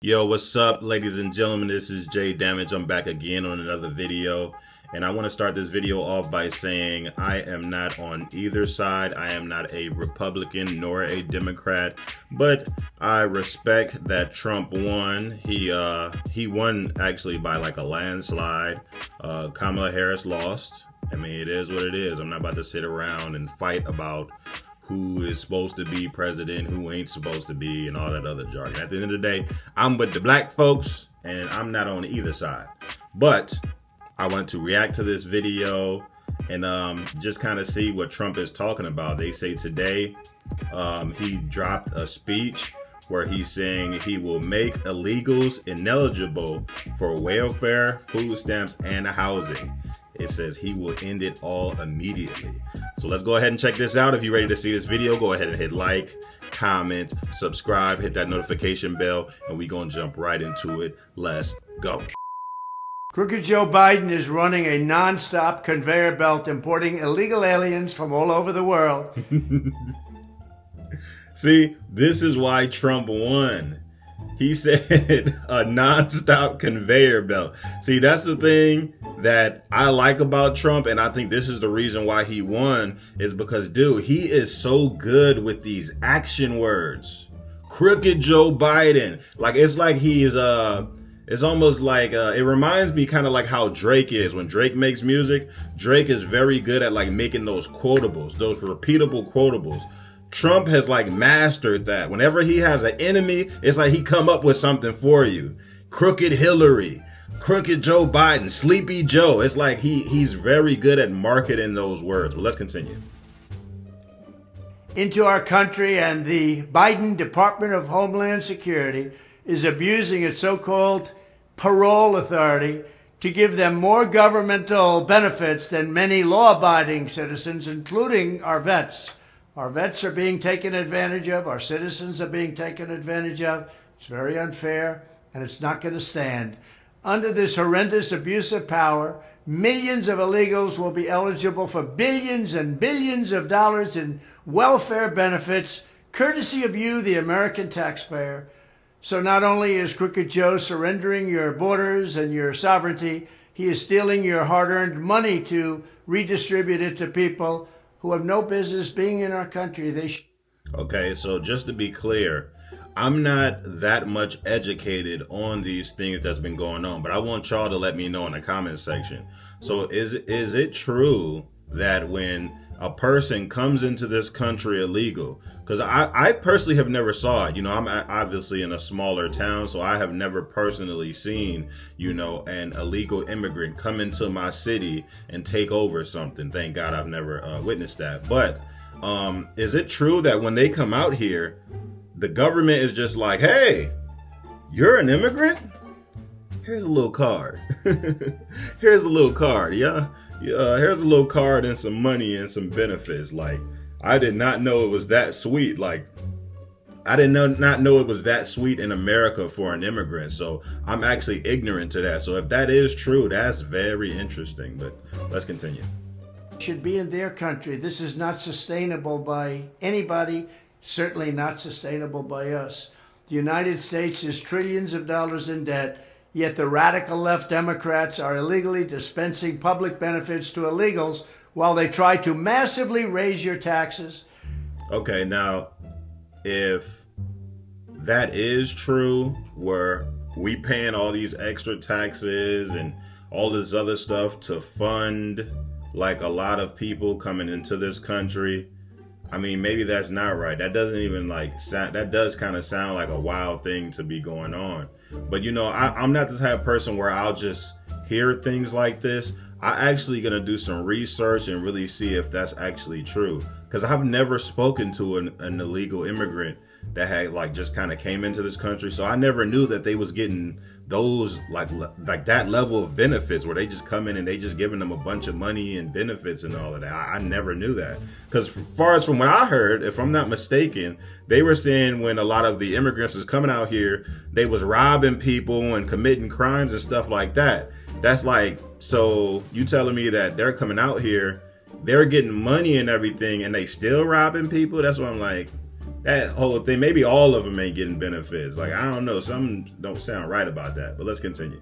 Yo, what's up, ladies and gentlemen? This is JayDamage. I'm back again on another video. And I want to start this video off by saying I am not on either side. I am not a Republican nor a Democrat, but I respect that Trump won. He won actually by like a landslide. Kamala Harris lost. I mean, it is what it is. I'm not about to sit around and fight about who is supposed to be president, who ain't supposed to be, and all that other jargon. At the end of the day, I'm with the black folks, and I'm not on either side. But I wanted to react to this video and just kind of see what Trump is talking about. They say today he dropped a speech where he's saying he will make illegals ineligible for welfare, food stamps, and housing. It says he will end it all immediately. So let's go ahead and check this out. If you're ready to see this video, go ahead and hit like, comment, subscribe, hit that notification bell, and we're gonna jump right into it. Let's go. Crooked Joe Biden is running a non-stop conveyor belt importing illegal aliens from all over the world. See, this is why Trump won. He said a non-stop conveyor belt. See, that's the thing that I like about Trump, and I think this is the reason why he won, is because, dude, he is so good with these action words. Crooked Joe Biden. Like, it's like he's, it's almost like, it reminds me kind of like how Drake is. When Drake makes music, Drake is very good at like making those quotables, those repeatable quotables. Trump has like mastered that. Whenever he has an enemy, it's like he come up with something for you. Crooked Hillary, Crooked Joe Biden, Sleepy Joe. It's like he's very good at marketing those words. Well, let's continue. Into our country, and the Biden Department of Homeland Security is abusing its so-called parole authority to give them more governmental benefits than many law-abiding citizens, including our vets. Our vets are being taken advantage of. Our citizens are being taken advantage of. It's very unfair, and it's not going to stand. Under this horrendous abuse of power, millions of illegals will be eligible for billions and billions of dollars in welfare benefits, courtesy of you, the American taxpayer. So not only is Crooked Joe surrendering your borders and your sovereignty, he is stealing your hard-earned money to redistribute it to people who have no business being in our country. Okay, so just to be clear, I'm not that much educated on these things that's been going on, but I want y'all to let me know in the comment section. So is it true that when a person comes into this country illegal, because I personally have never saw it, you know, I'm obviously in a smaller town, so I have never personally seen, you know, an illegal immigrant come into my city and take over something. Thank God I've never witnessed that. But is it true that when they come out here, the government is just like, hey, you're an immigrant? Here's a little card. Here's a little card, yeah? Here's a little card and some money and some benefits. Like, I did not know it was that sweet. Like, I did not know it was that sweet in America for an immigrant. So I'm actually ignorant to that. So if that is true, that's very interesting. But let's continue. Should be in their country. This is not sustainable by anybody, certainly not sustainable by us. The United States is trillions of dollars in debt. Yet the radical left Democrats are illegally dispensing public benefits to illegals while they try to massively raise your taxes. Okay, now, if that is true, where we paying all these extra taxes and all this other stuff to fund like a lot of people coming into this country, I mean, maybe that's not right. That doesn't even like sound, that does kind of sound like a wild thing to be going on. But you know, I'm not the type of person where I'll just hear things like this. I actually gonna do some research and really see if that's actually true. Because I've never spoken to an illegal immigrant that had like just kind of came into this country. So I never knew that they was getting those like that level of benefits where they just come in and they just giving them a bunch of money and benefits and all of that. I never knew that. Because as far as from what I heard, if I'm not mistaken, they were saying when a lot of the immigrants was coming out here, they was robbing people and committing crimes and stuff like that. That's like, so you telling me that they're coming out here, they're getting money and everything, and they still robbing people? That's what I'm like, That whole thing, maybe all of them ain't getting benefits. Like, I don't know, some don't sound right about that, but let's continue.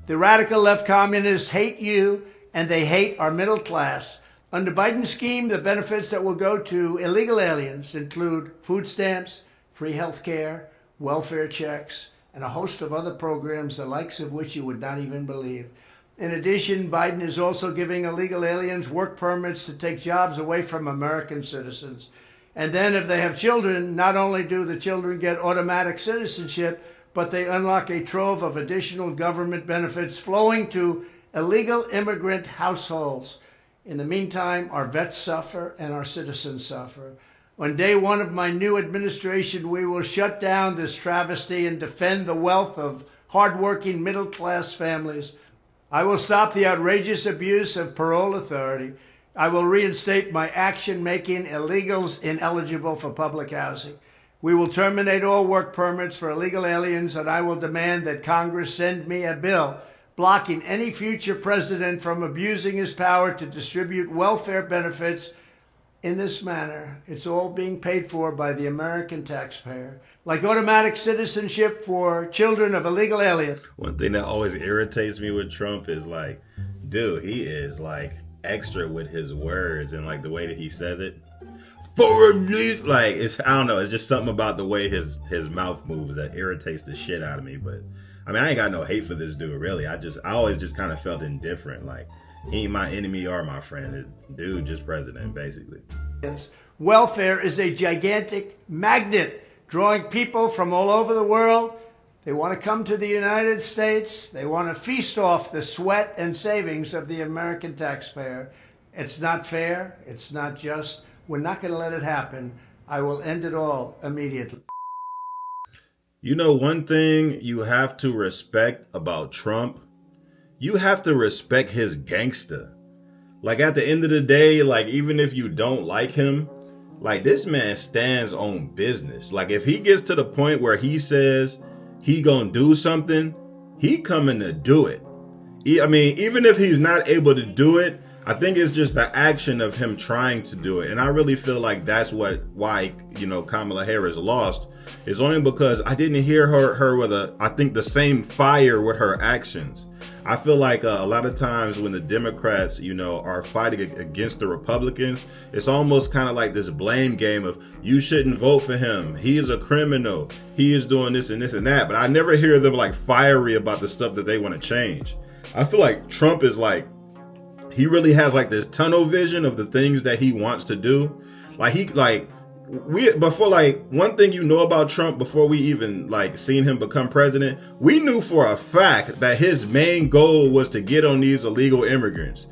The radical left communists hate you, and they hate our middle class. Under Biden's scheme, the benefits that will go to illegal aliens include food stamps, free health care, welfare checks, and a host of other programs, the likes of which you would not even believe. In addition, Biden is also giving illegal aliens work permits to take jobs away from American citizens. And then if they have children, not only do the children get automatic citizenship, but they unlock a trove of additional government benefits flowing to illegal immigrant households. In the meantime, our vets suffer and our citizens suffer. On day one of my new administration, we will shut down this travesty and defend the wealth of hardworking middle-class families. I will stop the outrageous abuse of parole authority. I will reinstate my action making illegals ineligible for public housing. We will terminate all work permits for illegal aliens, and I will demand that Congress send me a bill blocking any future president from abusing his power to distribute welfare benefits in this manner. It's all being paid for by the American taxpayer. Like automatic citizenship for children of illegal aliens. One thing that always irritates me with Trump is like, dude, he is like extra with his words and like the way that he says it. Like, it's, I don't know, it's just something about the way his mouth moves that irritates the shit out of me. But I mean, I ain't got no hate for this dude, really. I always just kind of felt indifferent. Like, he ain't my enemy or my friend. Dude, just president, basically. Welfare is a gigantic magnet, drawing people from all over the world. They want to come to the United States. They want to feast off the sweat and savings of the American taxpayer. It's not fair. It's not just. We're not going to let it happen. I will end it all immediately. You know, one thing you have to respect about Trump, you have to respect his gangster. Like, at the end of the day, like, even if you don't like him, like, this man stands on business. Like, if he gets to the point where he says he gonna do something, he coming to do it. I mean, even if he's not able to do it, I think it's just the action of him trying to do it. And I really feel like that's why, you know, Kamala Harris lost. It's only because I didn't hear her with I think the same fire with her actions. I feel like a lot of times when the Democrats, you know, are fighting against the Republicans, it's almost kind of like this blame game of, you shouldn't vote for him. He is a criminal. He is doing this and this and that. But I never hear them like fiery about the stuff that they want to change. I feel like Trump is like, he really has like this tunnel vision of the things that he wants to do. One thing you know about Trump before we even like seen him become president, we knew for a fact that his main goal was to get on these illegal immigrants.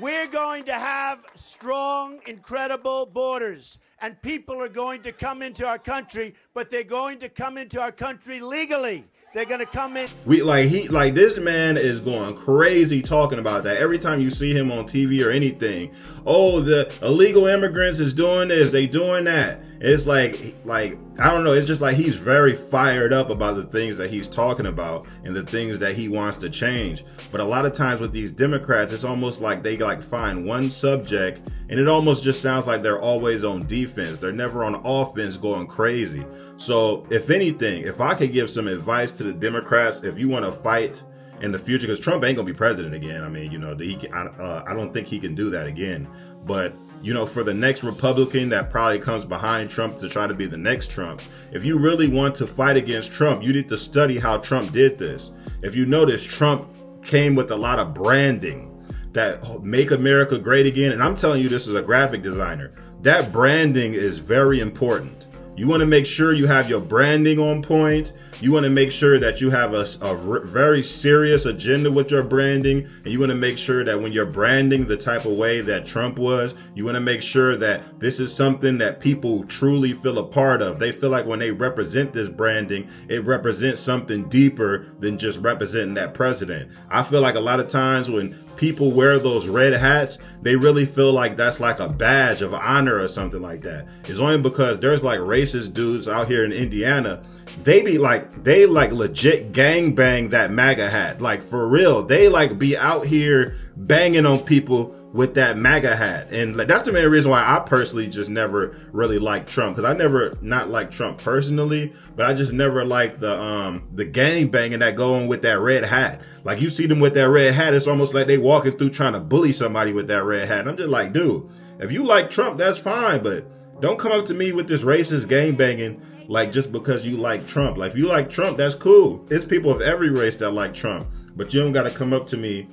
We're going to have strong, incredible borders, and people are going to come into our country, but they're going to come into our country legally. They're gonna come in. This man is going crazy talking about that. Every time you see him on TV or anything, oh, the illegal immigrants is doing this, they doing that. It's like I don't know. It's just like he's very fired up about the things that he's talking about and the things that he wants to change. But a lot of times with these Democrats, it's almost like they like find one subject and it almost just sounds like they're always on defense. They're never on offense going crazy. So if anything, if I could give some advice to the Democrats, if you want to fight in the future, because Trump ain't gonna be president again. I mean, you know, I don't think he can do that again. But you know, for the next Republican that probably comes behind Trump to try to be the next Trump, if you really want to fight against Trump, you need to study how Trump did this. If you notice, Trump came with a lot of branding that make America great again. And I'm telling you this as a graphic designer, that branding is very important. You want to make sure you have your branding on point. You want to make sure that you have a very serious agenda with your branding. And you want to make sure that when you're branding the type of way that Trump was, you want to make sure that this is something that people truly feel a part of. They feel like when they represent this branding, it represents something deeper than just representing that president. I feel like a lot of times when people wear those red hats, they really feel like that's like a badge of honor or something like that. It's only because there's like racist dudes out here in Indiana. They legit gang bang that MAGA hat. Like for real, they like be out here banging on people with that MAGA hat. And like, that's the main reason why I personally just never really liked Trump, because I never not liked Trump personally, but I just never liked the gang banging that going with that red hat. Like, you see them with that red hat, it's almost like they walking through trying to bully somebody with that red hat. And I'm just like, dude, if you like Trump, that's fine, but don't come up to me with this racist gang banging like just because you like Trump. Like, if you like Trump, that's cool. It's people of every race that like Trump, but you don't got to come up to me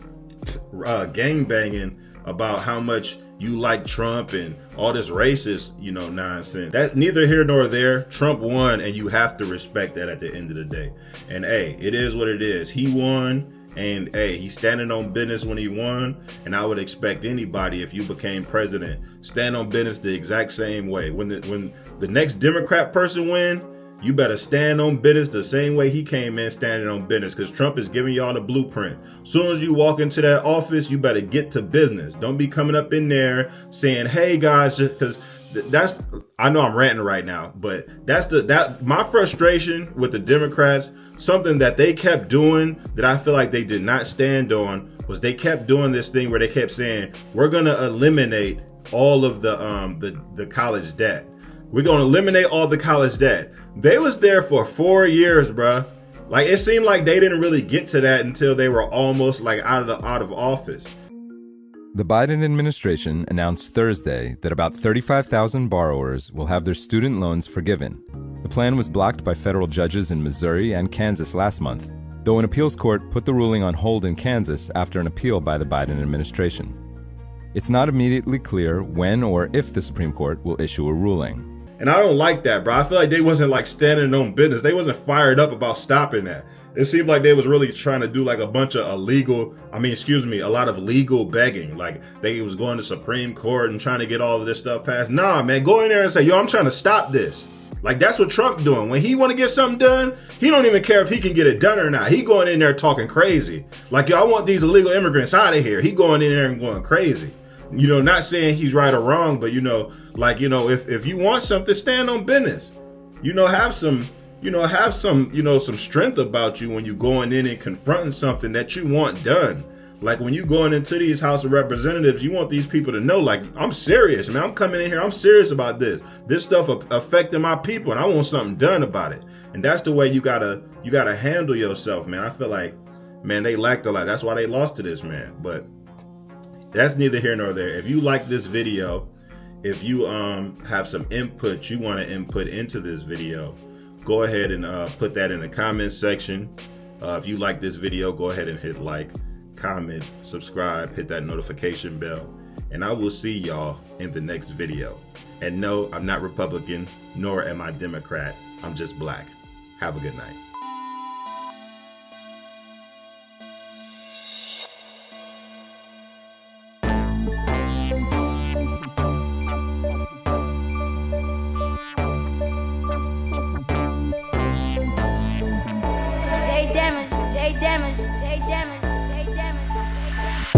gang banging about how much you like Trump and all this racist, nonsense. That's neither here nor there. Trump won, and you have to respect that at the end of the day. And hey, it is what it is. He won, and hey, he's standing on business when he won. And I would expect anybody, if you became president, stand on business the exact same way. When the next Democrat person win, you better stand on business the same way he came in standing on business, because Trump is giving y'all the blueprint. Soon as you walk into that office, you better get to business. Don't be coming up in there saying, hey guys, because that's, I know I'm ranting right now, but my frustration with the Democrats, something that they kept doing that I feel like they did not stand on, was they kept doing this thing where they kept saying, we're going to eliminate all of the college debt. We're going to eliminate all the college debt. They was there for 4 years, bruh. Like, it seemed like they didn't really get to that until they were almost like out of office. The Biden administration announced Thursday that about 35,000 borrowers will have their student loans forgiven. The plan was blocked by federal judges in Missouri and Kansas last month, though an appeals court put the ruling on hold in Kansas after an appeal by the Biden administration. It's not immediately clear when or if the Supreme Court will issue a ruling. And I don't like that, bro. I feel like they wasn't like standing on business. They wasn't fired up about stopping that. It seemed like they was really trying to do like a bunch of a lot of legal begging. Like, they was going to Supreme Court and trying to get all of this stuff passed. Nah, man, go in there and say, yo, I'm trying to stop this. Like, that's what Trump doing. When he want to get something done, he don't even care if he can get it done or not. He going in there talking crazy. Like, yo, I want these illegal immigrants out of here. He going in there and going crazy. Not saying he's right or wrong, but if you want something, stand on business. Have some strength about you when you going in and confronting something that you want done. Like, when you going into these House of Representatives, you want these people to know, like, I'm serious, man. I'm coming in here. I'm serious about this. This stuff affecting my people, and I want something done about it. And that's the way you gotta handle yourself, man. I feel like, man, they lacked a lot. That's why they lost to this man. But that's neither here nor there. If you like this video, if you have some input you want to input into this video, go ahead and put that in the comments section. If you like this video, go ahead and hit like, comment, subscribe, hit that notification bell, and I will see y'all in the next video. And no, I'm not Republican, nor am I Democrat. I'm just black. Have a good night. JayDamageTv.